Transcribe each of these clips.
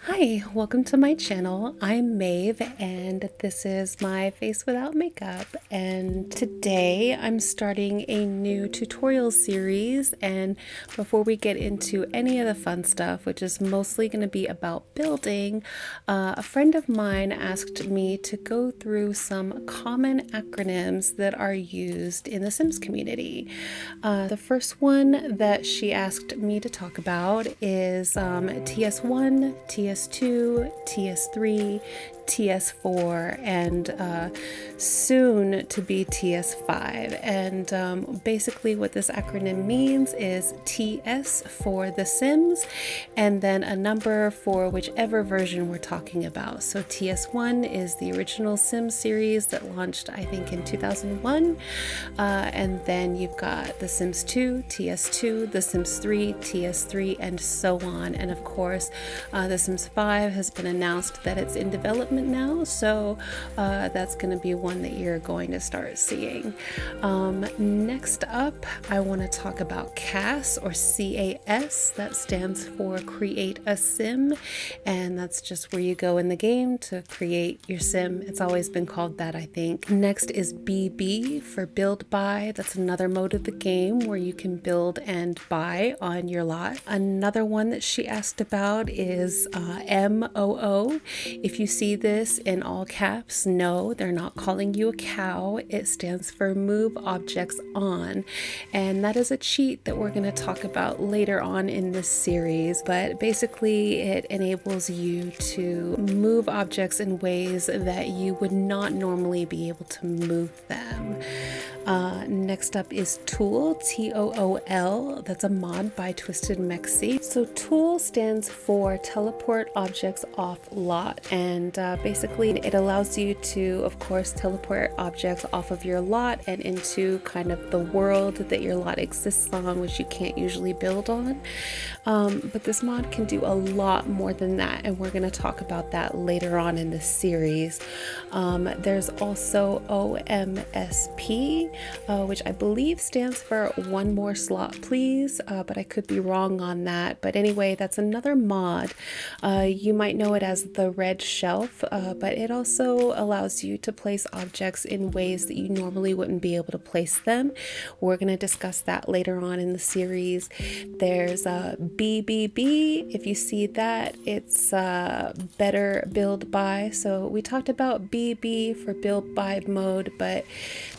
Hi, welcome to my channel. I'm Maeve and this is my face without makeup, and today I'm starting a new tutorial series. And before we get into any of the fun stuff, which is mostly going to be about building, a friend of mine asked me to go through some common acronyms that are used in the Sims community. The first one that she asked me to talk about is TS1, TS2, TS3, TS4, and soon to be TS5. And basically what this acronym means is TS for The Sims, and then a number for whichever version we're talking about. So TS1 is the original Sims series that launched, I think, in 2001. And then you've got The Sims 2, TS2, The Sims 3, TS3, and so on. And of course, The Sims 5 has been announced that it's in development now, so that's going to be one that you're going to start seeing. Next up, I want to talk about CAS, or CAS. That stands for Create a Sim, and that's just where you go in the game to create your sim. It's always been called that, I think. Next is BB for Build Buy. That's another mode of the game where you can build and buy on your lot. Another one that she asked about is MOO. If you see this in all caps, no, they're not calling you a cow. It stands for Move Objects On, and that is a cheat that we're going to talk about later on in this series. But basically it enables you to move objects in ways that you would not normally be able to move them. Next up is T.O.O.L, T.O.O.L. That's a mod by Twisted Mexi. So T.O.O.L stands for Teleport Objects Off Lot, and basically it allows you to, of course, teleport objects off of your lot and into kind of the world that your lot exists on, which you can't usually build on. But this mod can do a lot more than that, and we're going to talk about that later on in this series. There's also O.M.S.P, which I believe stands for One More Slot Please, but I could be wrong on that. But anyway, that's another mod. You might know it as the red shelf, but it also allows you to place objects in ways that you normally wouldn't be able to place them. We're going to discuss that later on in the series. There's BBB. If you see that, it's Better Build Buy. So we talked about BB for Build Buy mode, but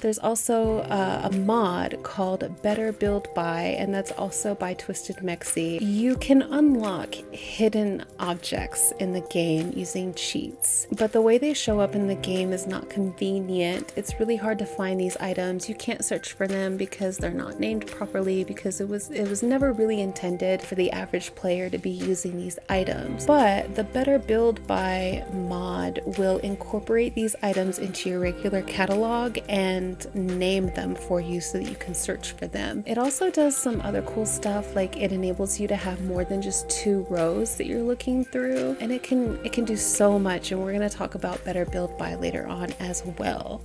there's also a mod called Better Build Buy, and that's also by Twisted Mexi. You can unlock hidden objects in the game using cheats, but the way they show up in the game is not convenient. It's really hard to find these items. You can't search for them because they're not named properly, because it was never really intended for the average player to be using these items. But the Better Build Buy mod will incorporate these items into your regular catalog and name them for you so that you can search for them. It also does some other cool stuff, like it enables you to have more than just 2 rows that you're looking through, and it can do so much, and we're going to talk about Better Build Buy later on as well.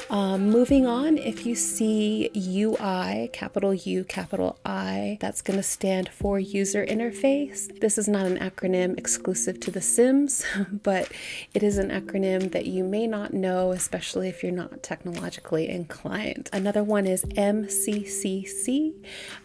Moving on, if you see UI, capital U, capital I, that's going to stand for User Interface. This is not an acronym exclusive to The Sims, but it is an acronym that you may not know, especially if you're not technologically inclined. Another one is MCCC,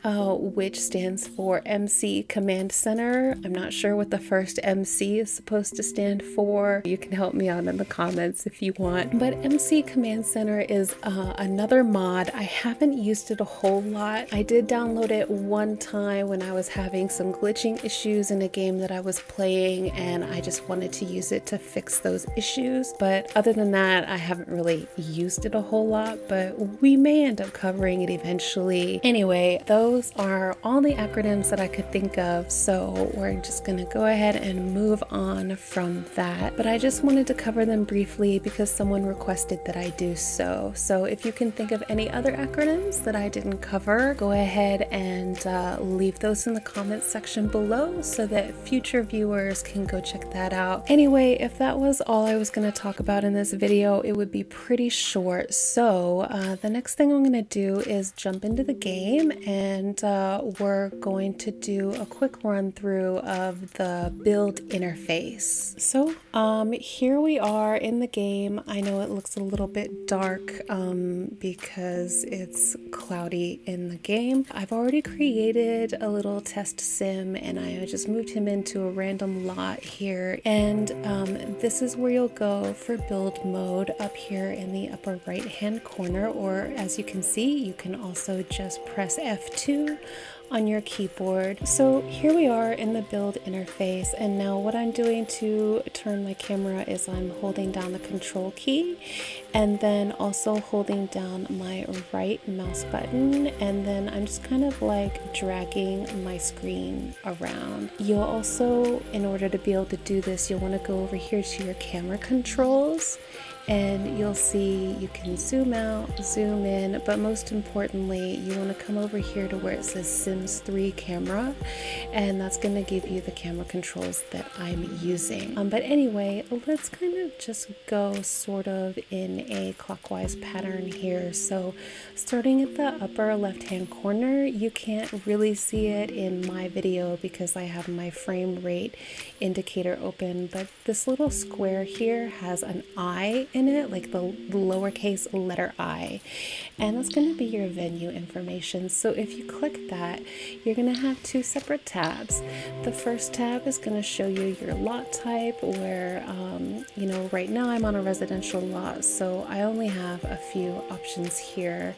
which stands for MC Command Center. I'm not sure what the first MC is supposed to stand for. You can help me out in the comments if you want. But MC Command Center is another mod. I haven't used it a whole lot. I did download it one time when I was having some glitching issues in a game that I was playing, and I just wanted to use it to fix those issues. But other than that, I haven't really used it a whole lot, but we may end up covering it eventually. Anyway, those are all the acronyms that I could think of, so we're just gonna go ahead and move on from that. But I just wanted to cover them briefly because someone requested that I do so. So if you can think of any other acronyms that I didn't cover, go ahead and leave those in the comments section below so that future viewers can go check that out. Anyway, if that was all I was going to talk about in this video, it would be pretty short. So the next thing I'm going to do is jump into the game, and we're going to do a quick run through of the build interface. So here we are in the game. I know it looks a little bit dark because it's cloudy in the game. I've already created a little test sim, and I just moved him into a random lot here, and this is where you'll go for build mode up here in the upper right hand corner, or as you can see, you can also just press F2 on your keyboard. So here we are in the build interface, and now what I'm doing to turn my camera is I'm holding down the control key and then also holding down my right mouse button, and then I'm just kind of like dragging my screen around. You'll also, in order to be able to do this, you'll want to go over here to your camera controls, and you'll see you can zoom out, zoom in, but most importantly, you want to come over here to where it says Sims 3 camera, and that's going to give you the camera controls that I'm using. But anyway, let's kind of just go sort of in a clockwise pattern here. So starting at the upper left hand corner, you can't really see it in my video because I have my frame rate indicator open, but this little square here has an I in it, like the lowercase letter I, and that's going to be your venue information. So if you click that, you're going to have two separate tabs. The first tab is going to show you your lot type, where you know, right now I'm on a residential lot, so I only have a few options here.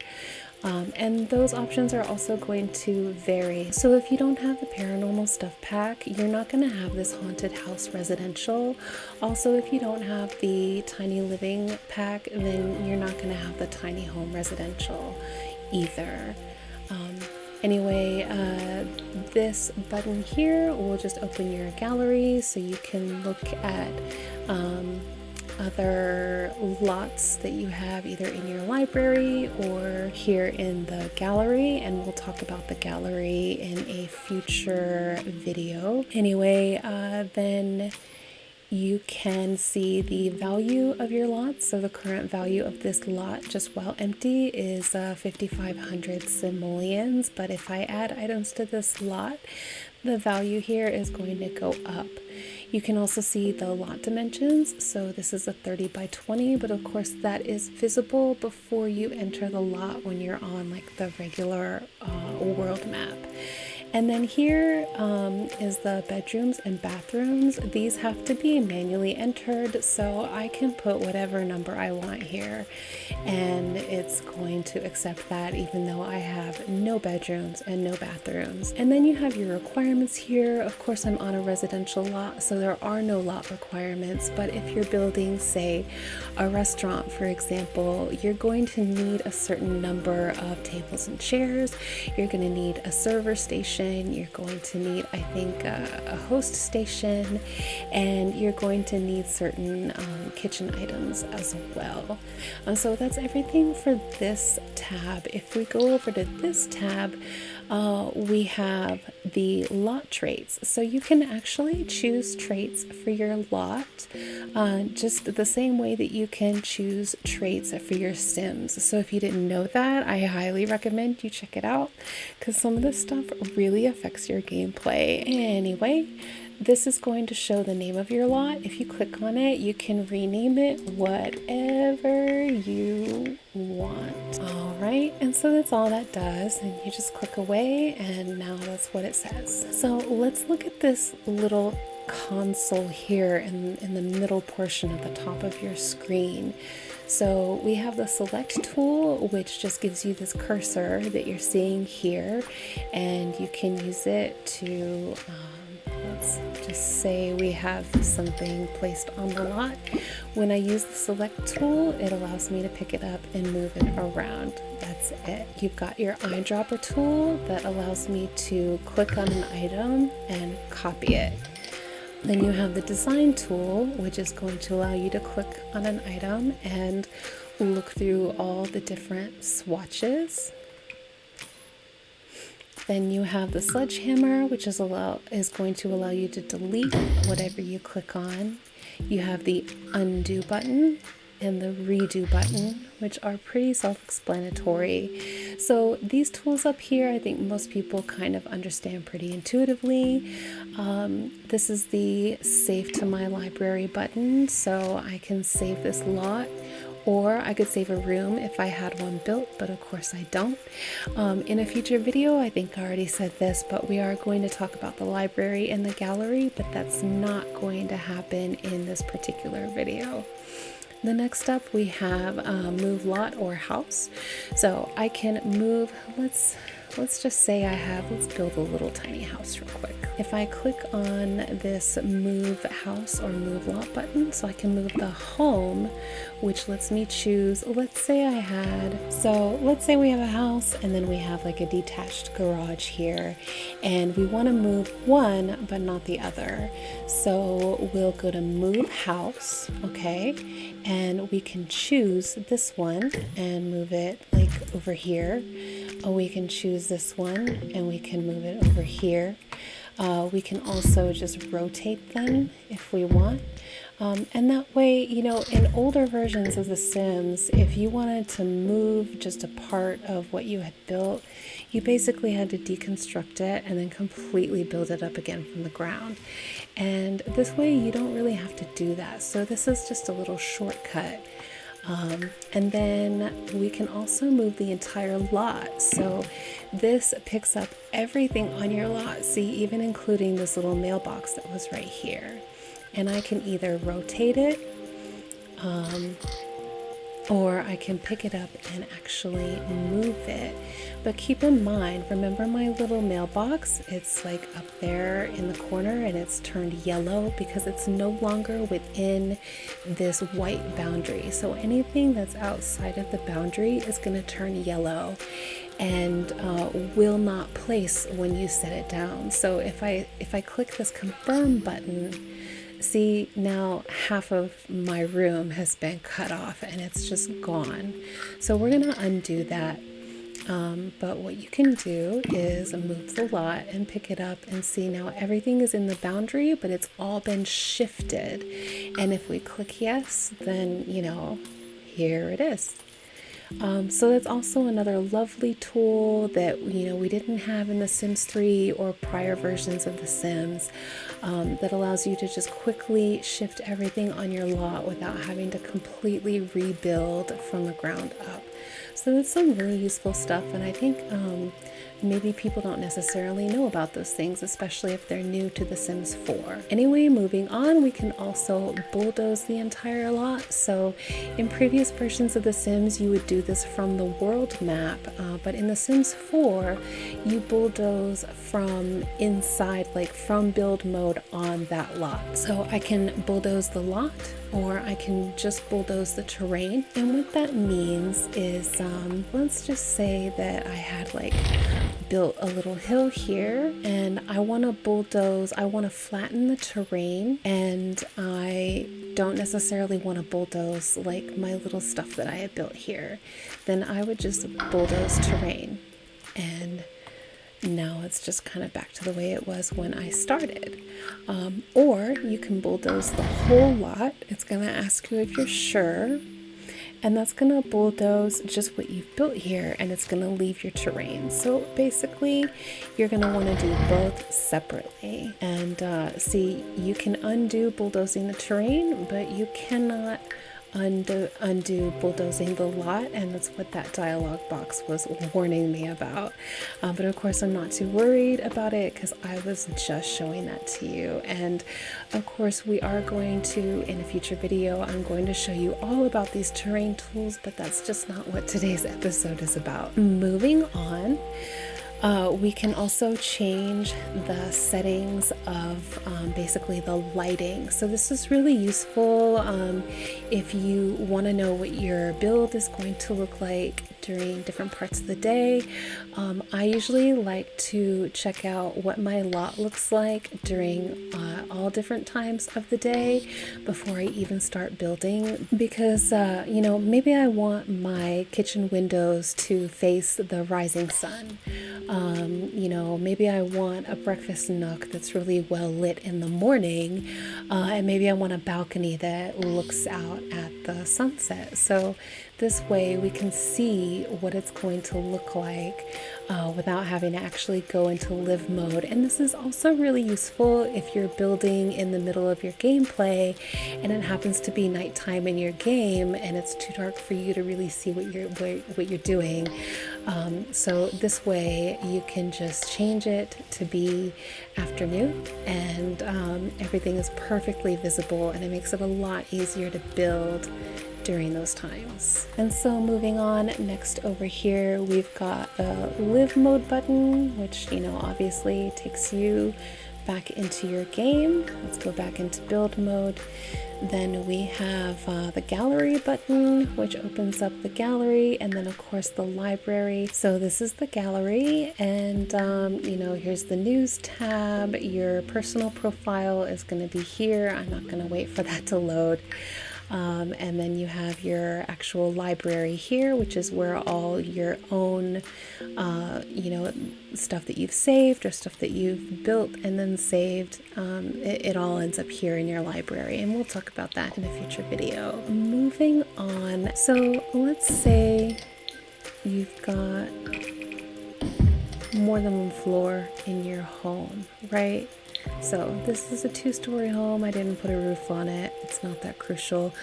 And those options are also going to vary. So if you don't have the paranormal stuff pack, you're not going to have this haunted house residential. Also, if you don't have the tiny living pack, then you're not going to have the tiny home residential either. Anyway, this button here will just open your gallery so you can look at other lots that you have either in your library or here in the gallery, and we'll talk about the gallery in a future video. Anyway, then you can see the value of your lot. So the current value of this lot, just while empty, is 5,500 simoleons, but if I add items to this lot, the value here is going to go up. You can also see the lot dimensions. So this is a 30 by 20, but of course that is visible before you enter the lot when you're on like the regular world map. And then here is the bedrooms and bathrooms. These have to be manually entered, so I can put whatever number I want here, and it's going to accept that even though I have no bedrooms and no bathrooms. And then you have your requirements here. Of course, I'm on a residential lot, so there are no lot requirements, but if you're building, say, a restaurant, for example, you're going to need a certain number of tables and chairs. You're going to need a server station. You're going to need, I think, a host station, and you're going to need certain kitchen items as well. So that's everything for this tab. If we go over to this tab, we have the lot traits. So you can actually choose traits for your lot, just the same way that you can choose traits for your Sims. So if you didn't know that, I highly recommend you check it out because some of this stuff really affects your gameplay. Anyway, this is going to show the name of your lot. If you click on it, you can rename it whatever you want. All right, and so that's all that does, and you just click away, and now that's what it says. So let's look at this little console here in the middle portion at the top of your screen. So we have the select tool, which just gives you this cursor that you're seeing here, and you can use it to let's just say we have something placed on the lot. When I use the select tool, it allows me to pick it up and move it around. That's it. You've got your eyedropper tool that allows me to click on an item and copy it. Then you have the design tool, which is going to allow you to click on an item and look through all the different swatches. Then you have the sledgehammer, which is going to allow you to delete whatever you click on. You have the undo button, and the redo button, which are pretty self-explanatory. So these tools up here, I think most people kind of understand pretty intuitively. This is the save to my library button, so I can save this lot, or I could save a room if I had one built, but of course I don't. In a future video, I think I already said this, but we are going to talk about the library and the gallery, but that's not going to happen in this particular video. The next up we have move lot or house. So I can move, let's just say let's build a little tiny house real quick. If I click on this move house or move lot button, so I can move the home, which lets me choose, let's say we have a house and then we have like a detached garage here, and we want to move one but not the other. So we'll go to move house, okay, and we can choose this one and move it like over here. Or we can choose this one and we can move it over here. We can also just rotate them if we want. And that way, you know, in older versions of The Sims, if you wanted to move just a part of what you had built, you basically had to deconstruct it and then completely build it up again from the ground. And this way you don't really have to do that. So this is just a little shortcut. And then we can also move the entire lot. So this picks up everything on your lot. See, even including this little mailbox that was right here. And I can either rotate it, or I can pick it up and actually move it. But keep in mind, remember my little mailbox? It's like up there in the corner and it's turned yellow because it's no longer within this white boundary. So anything that's outside of the boundary is going to turn yellow and will not place when you set it down. So if I click this confirm button, see, now half of my room has been cut off and it's just gone. So we're gonna undo that. But what you can do is move the lot and pick it up and see now everything is in the boundary, but it's all been shifted. And if we click yes, then, you know, here it is. So that's also another lovely tool that, you know, we didn't have in The Sims 3 or prior versions of The Sims, that allows you to just quickly shift everything on your lot without having to completely rebuild from the ground up. So that's some really useful stuff, and I think maybe people don't necessarily know about those things, especially if they're new to The Sims 4. Anyway, moving on, we can also bulldoze the entire lot. So in previous versions of The Sims, you would do this from the world map, but in The Sims 4, you bulldoze from inside, like from build mode on that lot. So I can bulldoze the lot, or I can just bulldoze the terrain. And what that means is, let's just say that I had like built a little hill here and I want to bulldoze, I want to flatten the terrain, and I don't necessarily want to bulldoze like my little stuff that I had built here. Then I would just bulldoze terrain, and now it's just kind of back to the way it was when I started. Or you can bulldoze the whole lot. It's going to ask you if you're sure, and that's going to bulldoze just what you've built here, and it's going to leave your terrain. So basically you're going to want to do both separately. And see, you can undo bulldozing the terrain, but you cannot undo bulldozing the lot, and that's what that dialog box was warning me about. But of course I'm not too worried about it because I was just showing that to you. And of course we are going to, in a future video, I'm going to show you all about these terrain tools, but that's just not what today's episode is about. Moving on, we can also change the settings of basically the lighting. So this is really useful if you want to know what your build is going to look like during different parts of the day. I usually like to check out what my lot looks like during all different times of the day before I even start building, because you know, maybe I want my kitchen windows to face the rising sun, You know, maybe I want a breakfast nook that's really well lit in the morning, and maybe I want a balcony that looks out at the sunset. So this way we can see what it's going to look like without having to actually go into live mode. And this is also really useful if you're building in the middle of your gameplay and it happens to be nighttime in your game and it's too dark for you to really see what you're doing. So this way you can just change it to be afternoon, and everything is perfectly visible, and it makes it a lot easier to build during those times. And so moving on, next over here we've got a live mode button, which, you know, obviously takes you back into your game. Let's go back into build mode. Then we have the gallery button, which opens up the gallery, and then of course the library. So this is the gallery, and you know, here's the news tab. Your personal profile is going to be here. I'm not going to wait for that to load. And then you have your actual library here, which is where all your own, you know, stuff that you've saved or stuff that you've built and then saved, it all ends up here in your library. And we'll talk about that in a future video. Moving on. So let's say you've got more than one floor in your home, right? So this is a 2-story home. I didn't put a roof on it. It's not that crucial.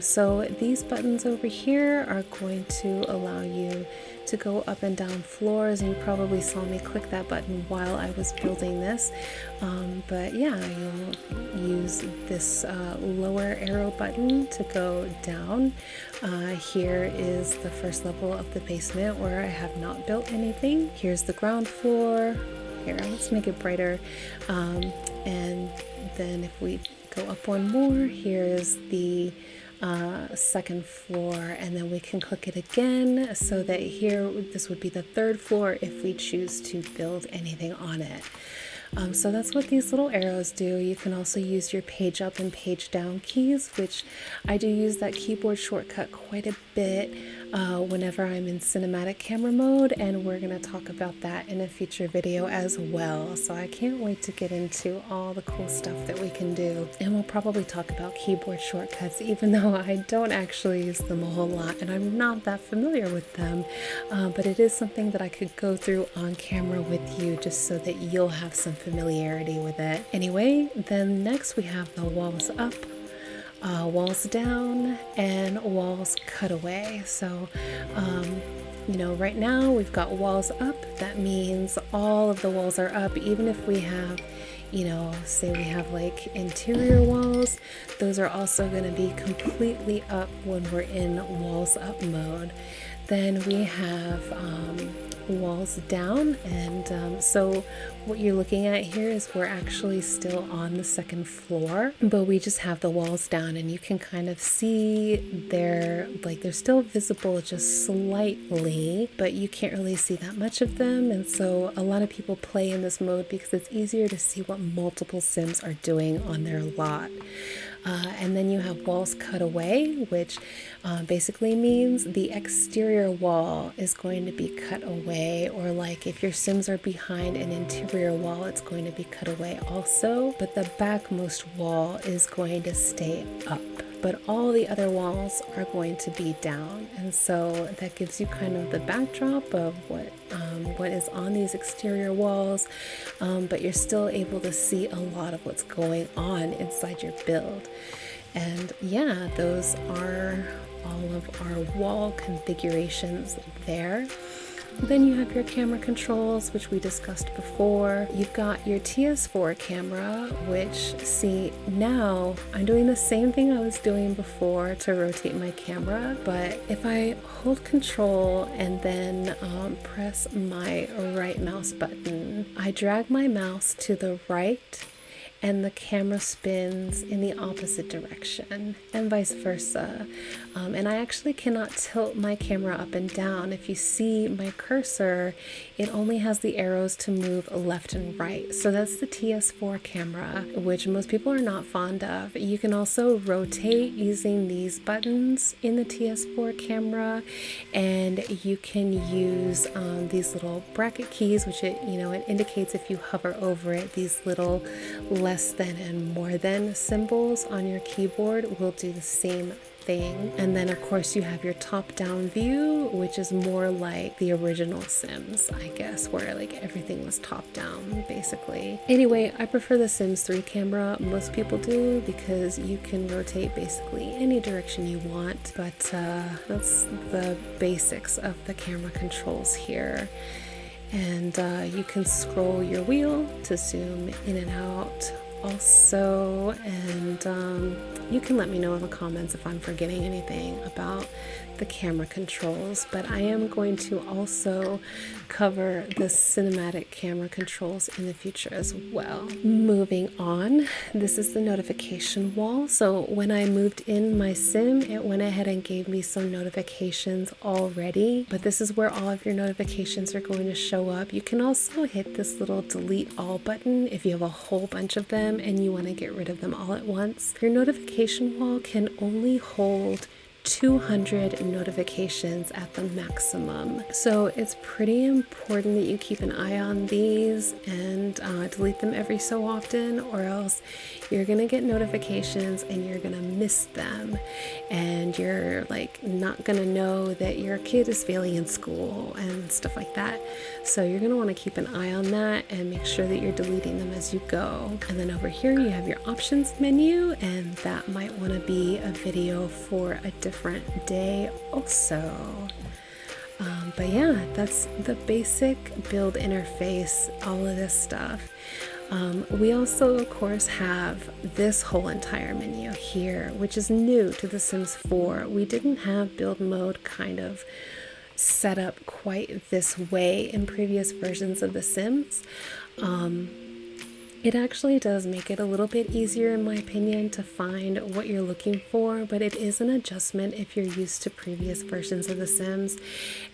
So these buttons over here are going to allow you to go up and down floors, and you probably saw me click that button while I was building this. But yeah, you'll use this lower arrow button to go down. Here is the first level of the basement where I have not built anything. Here's the ground floor. Here, let's make it brighter. And then if we go up one more, here is the second floor, and then we can click it again so that here this would be the third floor if we choose to build anything on it. So that's what these little arrows do. You can also use your page up and page down keys, which I do use that keyboard shortcut quite a bit whenever I'm in cinematic camera mode, and we're going to talk about that in a future video as well. So I can't wait to get into all the cool stuff that we can do, and we'll probably talk about keyboard shortcuts even though I don't actually use them a whole lot and I'm not that familiar with them, but it is something that I could go through on camera with you just so that you'll have some familiarity with it. Anyway, then next we have the walls up, walls down, and walls cut away. So you know, right now we've got walls up. That means all of the walls are up, even if we have, you know, say we have like interior walls, those are also going to be completely up when we're in walls up mode. Then we have walls down, and so what you're looking at here is we're actually still on the second floor, but we just have the walls down, and you can kind of see they're still visible just slightly, but you can't really see that much of them. And so a lot of people play in this mode because it's easier to see what multiple Sims are doing on their lot. And then you have walls cut away, which basically means the exterior wall is going to be cut away, or like if your Sims are behind an interior wall, it's going to be cut away also, but the backmost wall is going to stay up, but all the other walls are going to be down. And so that gives you kind of the backdrop of what is on these exterior walls, but you're still able to see a lot of what's going on inside your build. And yeah, those are all of our wall configurations there. Then you have your camera controls, which we discussed before. You've got your TS4 camera, which, see, now I'm doing the same thing I was doing before to rotate my camera, but if I hold control and then press my right mouse button, I drag my mouse to the right, and the camera spins in the opposite direction, and vice versa. And I actually cannot tilt my camera up and down. If you see my cursor, it only has the arrows to move left and right. So that's the TS4 camera, which most people are not fond of. You can also rotate using these buttons in the TS4 camera, and you can use these little bracket keys, which it indicates if you hover over it, these little less than and more than symbols on your keyboard will do the same thing. And then of course you have your top-down view, which is more like the original Sims, I guess, where like everything was top-down basically. Anyway, I prefer the Sims 3 camera. Most people do, because you can rotate basically any direction you want, but that's the basics of the camera controls here. And you can scroll your wheel to zoom in and out also, and you can let me know in the comments if I'm forgetting anything about the camera controls, but I am going to also cover the cinematic camera controls in the future as well. Moving on, this is the notification wall. So when I moved in my sim, it went ahead and gave me some notifications already, but this is where all of your notifications are going to show up. You can also hit this little delete all button if you have a whole bunch of them and you want to get rid of them all at once. Your notification wall can only hold 200 notifications at the maximum. So it's pretty important that you keep an eye on these and delete them every so often, or else you're gonna get notifications and you're gonna miss them, and you're like not gonna know that your kid is failing in school and stuff like that. So you're gonna want to keep an eye on that and make sure that you're deleting them as you go. And then over here you have your options menu, and that might want to be a video for a different day also. But yeah, that's the basic build interface, all of this stuff. We also of course have this whole entire menu here, which is new to The Sims 4. We didn't have build mode kind of set up quite this way in previous versions of The Sims. It actually does make it a little bit easier, in my opinion, to find what you're looking for, but it is an adjustment if you're used to previous versions of The Sims.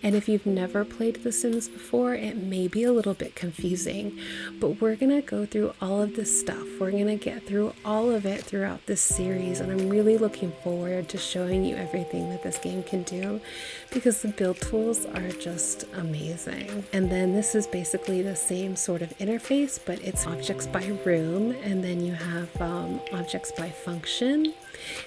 And if you've never played The Sims before, it may be a little bit confusing, but we're gonna go through all of this stuff. We're gonna get through all of it throughout this series, and I'm really looking forward to showing you everything that this game can do, because the build tools are just amazing. And then this is basically the same sort of interface, but it's objects by room, and then you have objects by function.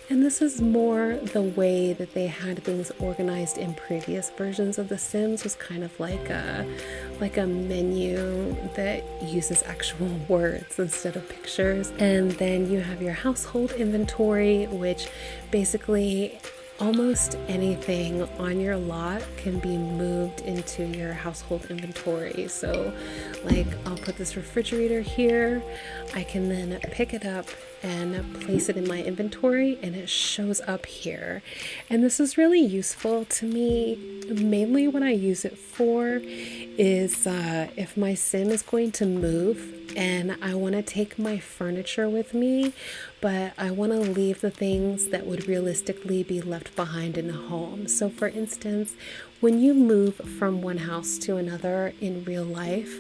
And this is more the way that they had things organized in previous versions of The Sims, was kind of like a menu that uses actual words instead of pictures. And then you have your household inventory, which basically almost anything on your lot can be moved into your household inventory. So like, I'll put this refrigerator here, I can then pick it up and place it in my inventory, and it shows up here. And this is really useful to me. Mainly what I use it for is if my sim is going to move and I want to take my furniture with me, but I want to leave the things that would realistically be left behind in a home. So for instance, when you move from one house to another in real life,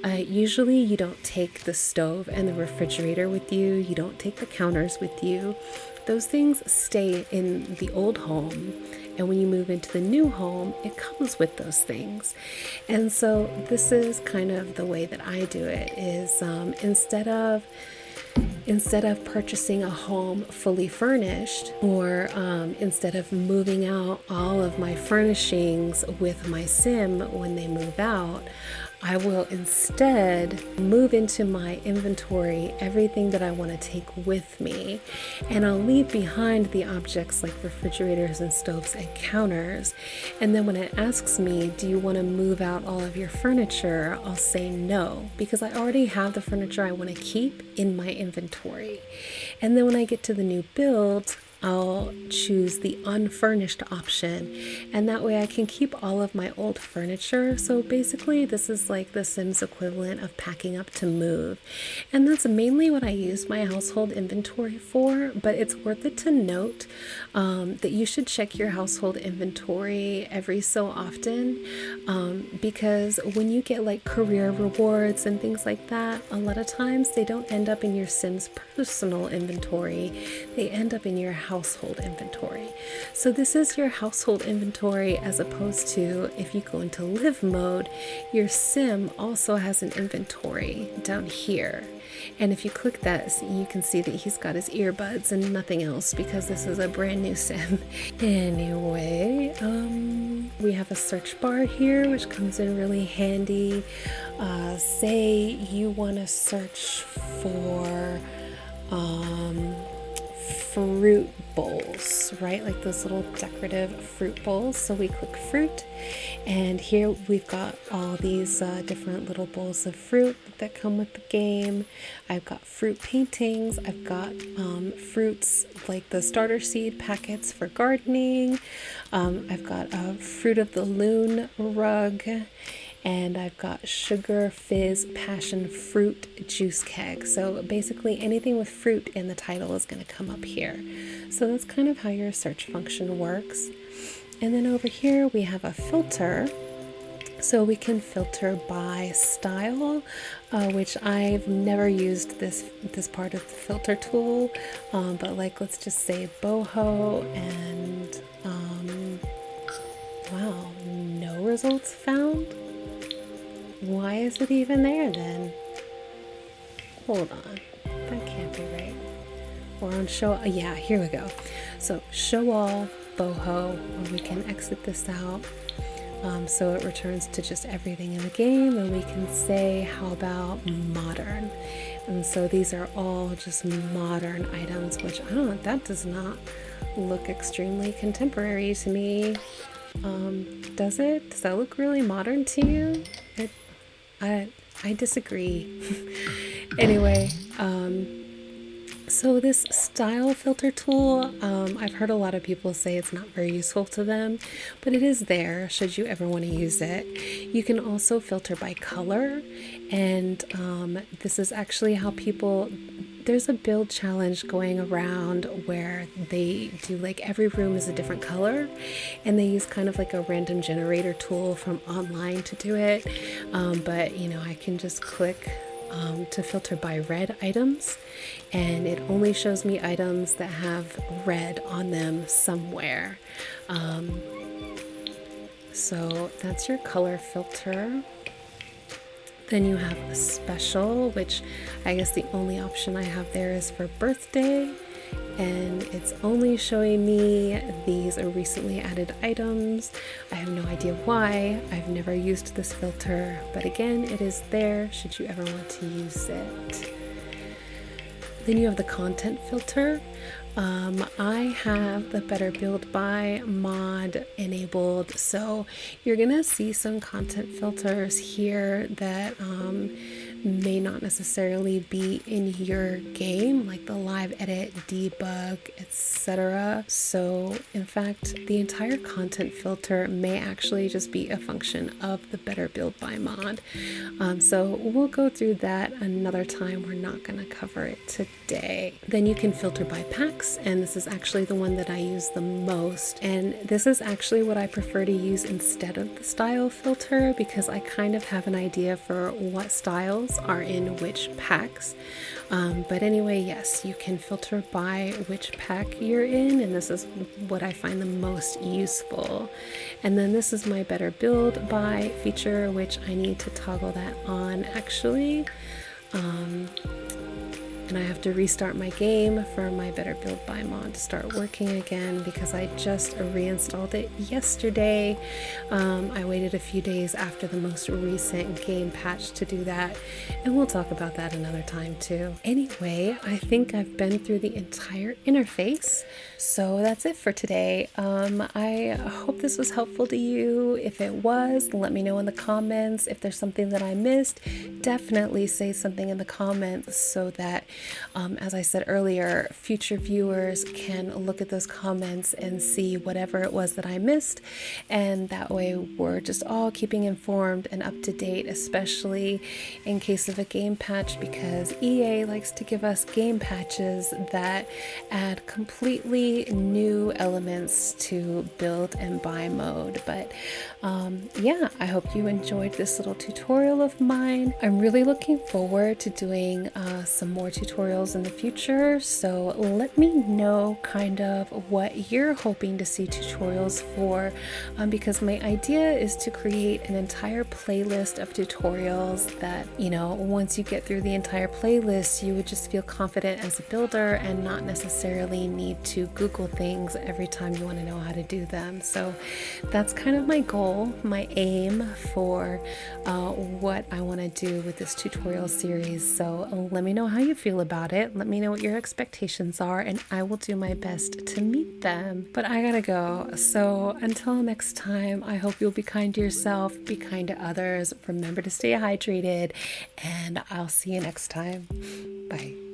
usually you don't take the stove and the refrigerator with you, you don't take the counters with you. Those things stay in the old home, and when you move into the new home, it comes with those things. And so this is kind of the way that I do it, is instead of purchasing a home fully furnished, or instead of moving out all of my furnishings with my sim when they move out, I will instead move into my inventory everything that I want to take with me, and I'll leave behind the objects like refrigerators and stoves and counters. And then when it asks me, do you want to move out all of your furniture, I'll say no, because I already have the furniture I want to keep in my inventory. And then when I get to the new build, I'll choose the unfurnished option, and that way I can keep all of my old furniture. So basically this is like the Sims equivalent of packing up to move, and that's mainly what I use my household inventory for. But it's worth it to note that you should check your household inventory every so often, because when you get like career rewards and things like that, a lot of times they don't end up in your Sims personal inventory, they end up in your household inventory. So this is your household inventory, as opposed to if you go into live mode, your Sim also has an inventory down here. And if you click that, you can see that he's got his earbuds and nothing else, because this is a brand new Sim. Anyway, we have a search bar here, which comes in really handy. Say you want to search for fruit bowls, right? Like those little decorative fruit bowls. So we click fruit, and here we've got all these different little bowls of fruit that come with the game. I've got fruit paintings. I've got fruits like the starter seed packets for gardening. I've got a fruit of the loon rug, and I've got sugar fizz passion fruit juice keg. So basically anything with fruit in the title is going to come up here. So that's kind of how your search function works. And then over here we have a filter. So we can filter by style, which I've never used this part of the filter tool, but like let's just say boho, and wow, no results found. Why is it even there then? Hold on, that can't be right. We're on show, yeah, here we go. So show all, boho, or we can exit this out. So it returns to just everything in the game, and we can say, how about modern? And so these are all just modern items, which I don't know, that does not look extremely contemporary to me. Does it? Does that look really modern to you? I disagree. Anyway, so this style filter tool, I've heard a lot of people say it's not very useful to them, but it is there should you ever want to use it. You can also filter by color, and this is actually how people, there's a build challenge going around where they do like every room is a different color, and they use kind of like a random generator tool from online to do it. But you know, I can just click to filter by red items, and it only shows me items that have red on them somewhere. So that's your color filter. Then you have a special, which I guess the only option I have there is for birthday, and it's only showing me these recently added items. I have no idea why. I've never used this filter, but again, it is there should you ever want to use it. Then you have the content filter. I have the Better Build By mod enabled, so you're gonna see some content filters here that may not necessarily be in your game, like the live edit, debug, etc. So in fact, the entire content filter may actually just be a function of the Better Build By mod. So we'll go through that another time. We're not going to cover it today. Then you can filter by packs, and this is actually the one that I use the most. And this is actually what I prefer to use instead of the style filter, because I kind of have an idea for what styles are in which packs. But anyway, yes, you can filter by which pack you're in, and this is what I find the most useful. And then this is my Better Build By feature, which I need to toggle that on actually. And I have to restart my game for my Better Build By mod to start working again, because I just reinstalled it yesterday. I waited a few days after the most recent game patch to do that, and we'll talk about that another time too. Anyway, I think I've been through the entire interface, so that's it for today. I hope this was helpful to you. If it was, let me know in the comments. If there's something that I missed, definitely say something in the comments so that as I said earlier, future viewers can look at those comments and see whatever it was that I missed, and that way we're just all keeping informed and up to date, especially in case of a game patch, because EA likes to give us game patches that add completely new elements to build and buy mode. But yeah, I hope you enjoyed this little tutorial of mine. I'm really looking forward to doing some more tutorials in the future, so let me know kind of what you're hoping to see tutorials for, because my idea is to create an entire playlist of tutorials that, you know, once you get through the entire playlist, you would just feel confident as a builder and not necessarily need to Google things every time you want to know how to do them. So that's kind of my goal, my aim for what I want to do with this tutorial series. So let me know how you feel about it. Let me know what your expectations are, and I will do my best to meet them. But I gotta go. So until next time, I hope you'll be kind to yourself, be kind to others, remember to stay hydrated, and I'll see you next time. Bye.